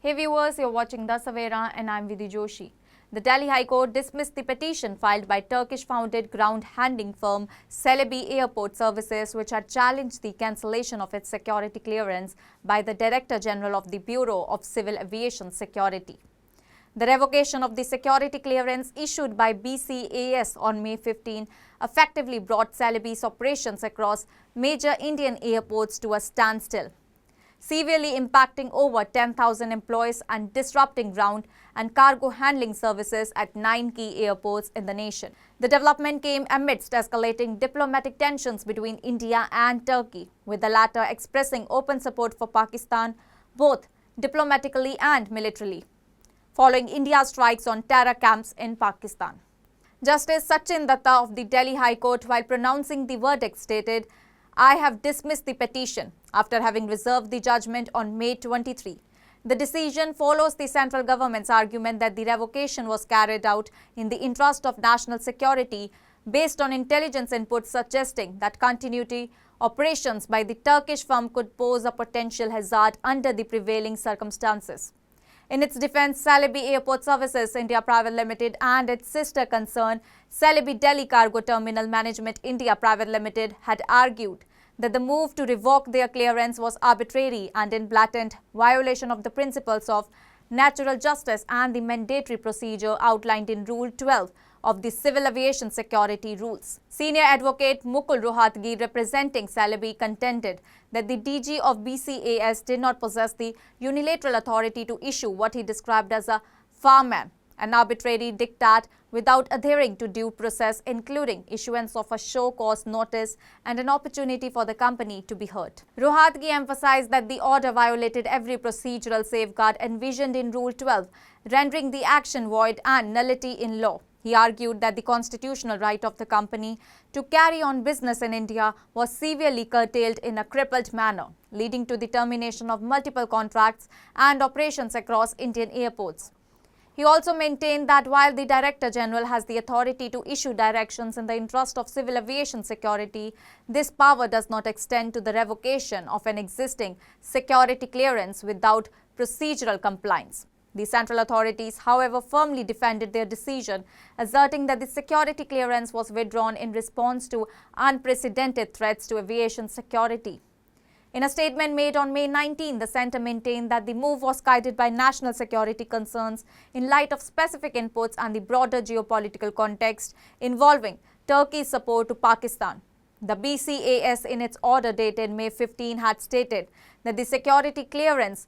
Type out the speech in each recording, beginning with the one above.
Hey viewers, you're watching The Savera and I'm Vidhi Joshi. The Delhi High Court dismissed the petition filed by Turkish-founded ground handling firm Celebi Airport Services, which had challenged the cancellation of its security clearance by the Director General of the Bureau of Civil Aviation Security. The revocation of the security clearance issued by BCAS on May 15 effectively brought Celebi's operations across major Indian airports to a standstill, severely impacting over 10,000 employees and disrupting ground and cargo handling services at 9 key airports in the nation. The development came amidst escalating diplomatic tensions between India and Turkey, with the latter expressing open support for Pakistan, both diplomatically and militarily, following India's strikes on terror camps in Pakistan. Justice Sachin Datta of the Delhi High Court, while pronouncing the verdict, stated, "I have dismissed the petition after having reserved the judgment on May 23. The decision follows the central government's argument that the revocation was carried out in the interest of national security based on intelligence inputs suggesting that continuity operations by the Turkish firm could pose a potential hazard under the prevailing circumstances." In its defense, Celebi Airport Services India Private Limited and its sister concern, Celebi Delhi Cargo Terminal Management India Private Limited, had argued that the move to revoke their clearance was arbitrary and in blatant violation of the principles of natural justice and the mandatory procedure outlined in Rule 12 of the Civil Aviation Security Rules. Senior advocate Mukul Rohatgi, representing Celebi, contended that the DG of BCAS did not possess the unilateral authority to issue what he described as a farman, an arbitrary diktat without adhering to due process, including issuance of a show cause notice and an opportunity for the company to be heard. Rohatgi emphasized that the order violated every procedural safeguard envisioned in Rule 12, rendering the action void and nullity in law. He argued that the constitutional right of the company to carry on business in India was severely curtailed in a crippled manner, leading to the termination of multiple contracts and operations across Indian airports. He also maintained that while the Director General has the authority to issue directions in the interest of civil aviation security, this power does not extend to the revocation of an existing security clearance without procedural compliance. The central authorities, however, firmly defended their decision, asserting that the security clearance was withdrawn in response to unprecedented threats to aviation security. In a statement made on May 19, the centre maintained that the move was guided by national security concerns in light of specific inputs and the broader geopolitical context involving Turkey's support to Pakistan. The BCAS, in its order dated May 15, had stated that the security clearance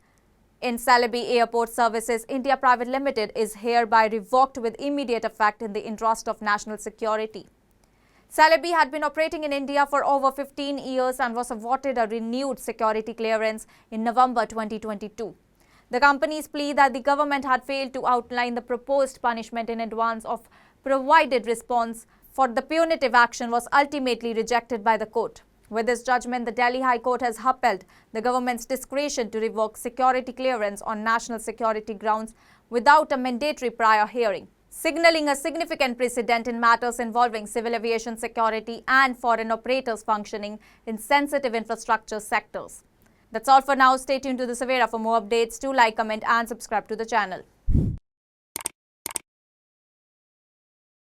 in Celebi Airport Services India Private Limited is hereby revoked with immediate effect in the interest of national security. Celebi had been operating in India for over 15 years and was awarded a renewed security clearance in November 2022. The company's plea that the government had failed to outline the proposed punishment in advance of provided response for the punitive action was ultimately rejected by the court. With this judgment, the Delhi High Court has upheld the government's discretion to revoke security clearance on national security grounds without a mandatory prior hearing, signalling a significant precedent in matters involving civil aviation security and foreign operators functioning in sensitive infrastructure sectors. That's all for now. Stay tuned to The Savera for more updates. Do like, comment and subscribe to the channel.